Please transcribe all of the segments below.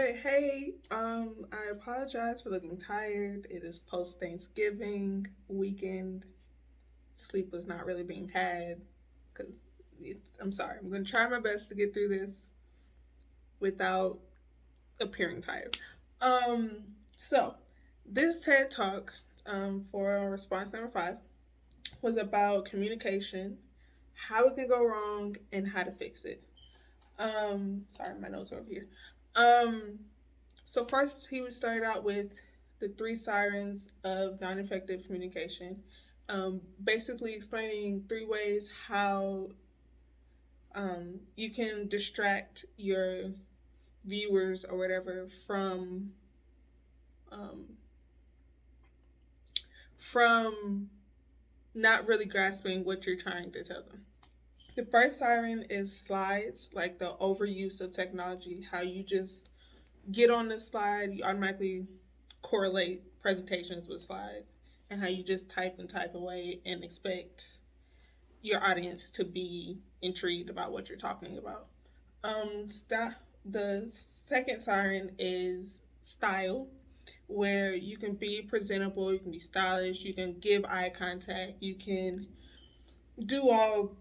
right. Hey, I apologize for looking tired. It is post Thanksgiving weekend. Sleep was not really being had. Cause I'm sorry. I'm gonna try my best to get through this without appearing tired. Um, so this TED Talk, for response number 5, was about communication, how it can go wrong, and how to fix it. Sorry, my notes are over here. Um, So first, he would start out with the 3 sirens of non-effective communication, basically explaining 3 ways how you can distract your viewers or whatever um, from not really grasping what you're trying to tell them. The first siren is slides, like the overuse of technology, how you just get on the slide, you automatically correlate presentations with slides, and how you just type and type away and expect your audience to be intrigued about what you're talking about. The second siren is style, where you can be presentable, you can be stylish, you can give eye contact, you can do all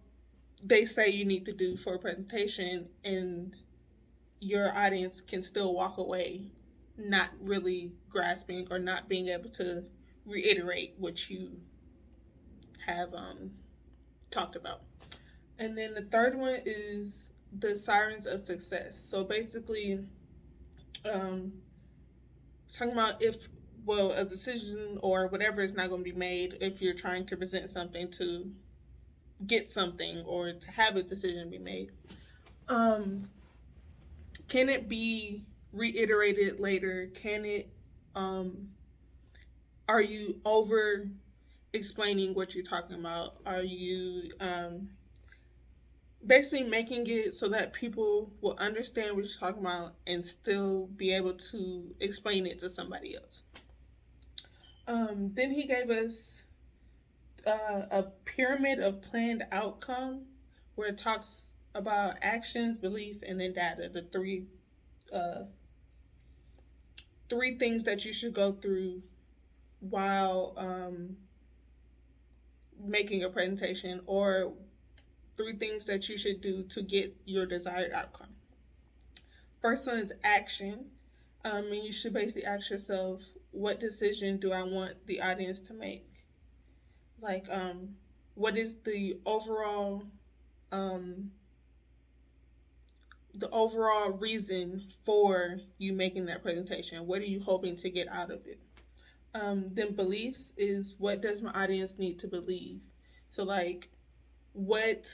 they say you need to do for a presentation, and your audience can still walk away not really grasping or not being able to reiterate what you have talked about. And then the third one is the sirens of success. So basically, um, talking about if, well, a decision or whatever is not going to be made if you're trying to present something to get something or to have a decision be made. Um, can it be reiterated later? Can it um, are you over explaining what you're talking about? Are you basically making it so that people will understand what you're talking about and still be able to explain it to somebody else? Then he gave us a pyramid of planned outcome where it talks about actions, belief, and then data. The uh, three things that you should go through while making a presentation, or 3 things that you should do to get your desired outcome. First one is action. And you should basically ask yourself, what decision do I want the audience to make? Like, what is um, the overall reason for you making that presentation? What are you hoping to get out of it? Then beliefs is, what does my audience need to believe? So like, what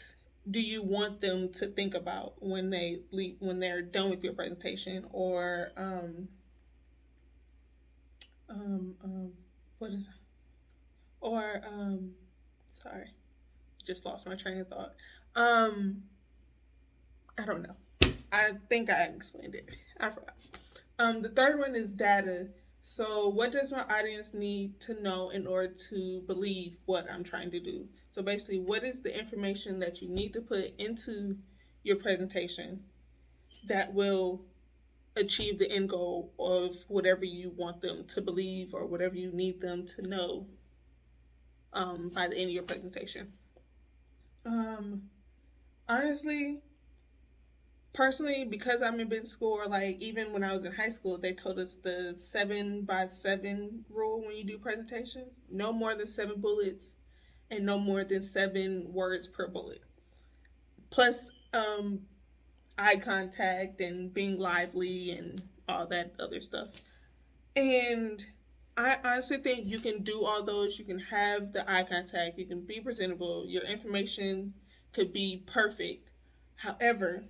do you want them to think about when they leave, when they're done with your presentation, or um, um, what is, or sorry, just lost my train of thought. Um, I don't know. I think I explained it. I forgot. The third one is data. So, what does my audience need to know in order to believe what I'm trying to do? So, basically, what is the information that you need to put into your presentation that will achieve the end goal of whatever you want them to believe or whatever you need them to know by the end of your presentation? Um, Honestly, personally, because I'm in business school, or like even when I was in high school, they told us the 7 by 7 rule when you do presentations: no more than 7 bullets and no more than 7 words per bullet. Plus, eye contact and being lively and all that other stuff. And I honestly think you can do all those. You can have the eye contact, you can be presentable, your information could be perfect. However,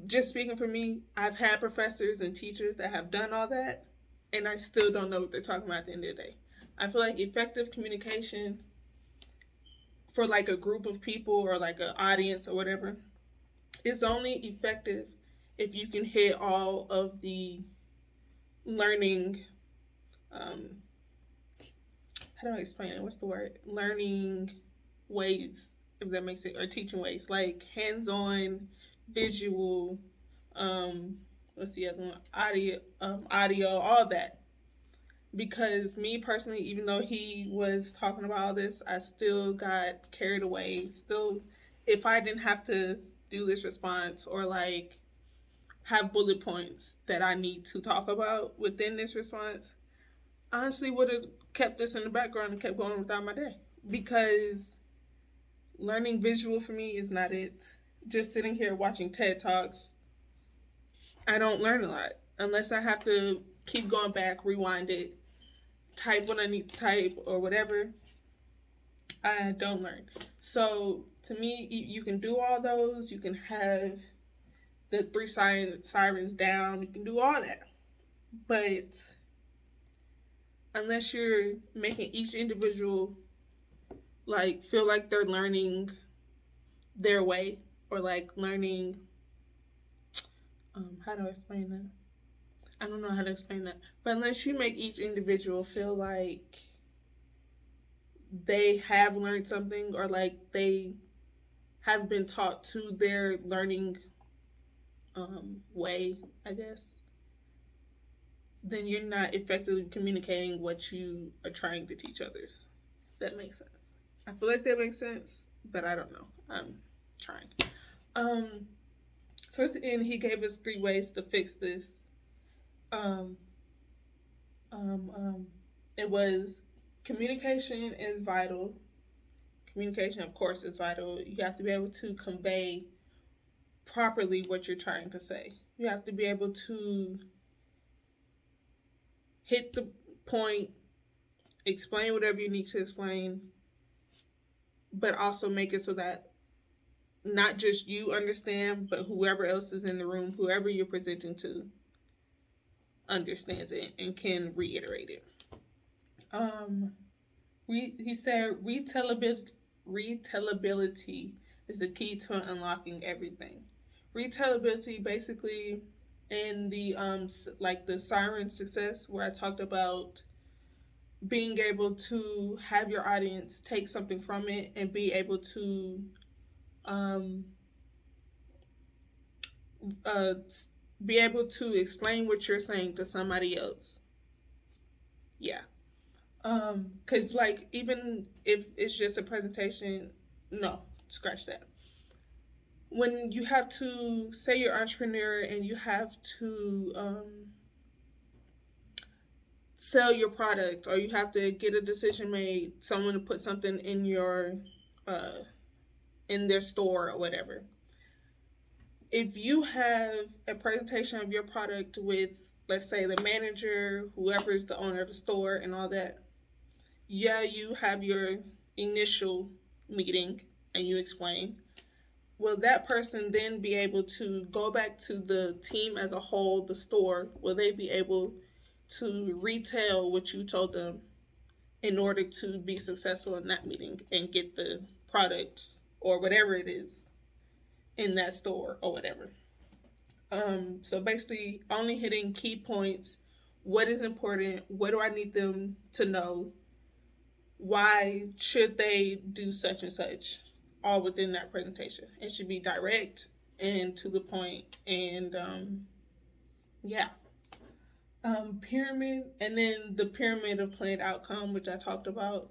just speaking for me, I've had professors and teachers that have done all that, and I still don't know what they're talking about at the end of the day. I feel like effective communication for like a group of people or like an audience or whatever is only effective if you can hit all of the learning. Um, how do I explain it? What's the word? Learning ways, if that makes it, or teaching ways, like hands-on, visual, um, what's the other one? Audio, all that. Because me personally, even though he was talking about all this, I still got carried away. Still, if I didn't have to do this response or like have bullet points that I need to talk about within this response, I honestly would have kept this in the background and kept going without my day. Because learning visual for me is not it. Just sitting here watching TED Talks, I don't learn a lot unless I have to keep going back, rewind it, type what I need to type or whatever. I don't learn. So to me, you can do all those. You can have the three sirens down. You can do all that. But unless you're making each individual like feel like they're learning their way or like learning, how do I explain that? I don't know how to explain that. But unless you make each individual feel like they have learned something or like they have been taught to their learning way, I guess, then you're not effectively communicating what you are trying to teach others. If that makes sense. I feel like that makes sense, but I don't know. I'm trying. Towards the end, he gave us 3 ways to fix this. Um, it was communication is vital. Communication, of course, is vital. You have to be able to convey properly what you're trying to say. You have to be able to hit the point, explain whatever you need to explain, but also make it so that not just you understand, but whoever else is in the room, whoever you're presenting to, understands it and can reiterate it. He said retellability is the key to unlocking everything. Retellability, basically, in the like the siren success, where I talked about being able to have your audience take something from it and be able to be able to explain what you're saying to somebody else. Yeah. Because like even if it's just a presentation, no, scratch that. When you have to say you're an entrepreneur and you have to sell your product or you have to get a decision made, someone to put something in your in their store or whatever. If you have a presentation of your product with, let's say, the manager, whoever is the owner of the store and all that, yeah, you have your initial meeting and you explain. Will that person then be able to go back to the team as a whole, the store? Will they be able to retell what you told them in order to be successful in that meeting and get the products or whatever it is in that store or whatever? So basically only hitting key points. What is important? What do I need them to know? Why should they do such and such? All within that presentation. It should be direct and to the point. And yeah. Pyramid, and then the pyramid of planned outcome, which I talked about.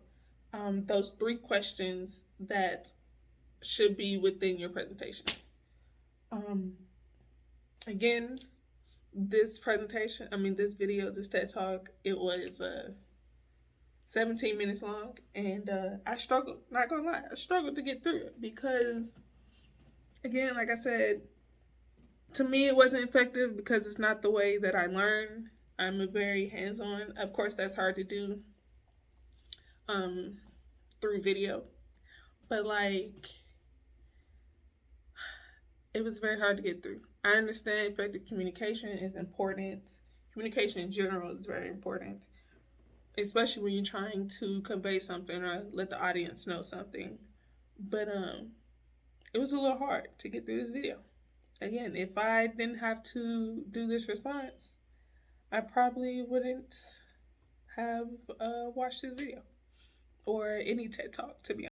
Those 3 questions that should be within your presentation. Again, this video, this TED Talk, it was 17 minutes long, and I struggled, not gonna lie, I struggled to get through it because, again, like I said, to me it wasn't effective because it's not the way that I learn. I'm a very hands-on. Of course, that's hard to do through video, but like, it was very hard to get through. I understand effective communication is important. Communication in general is very important, especially when you're trying to convey something or let the audience know something. But it was a little hard to get through this video. Again, if I didn't have to do this response, I probably wouldn't have watched this video or any TED Talk, to be honest.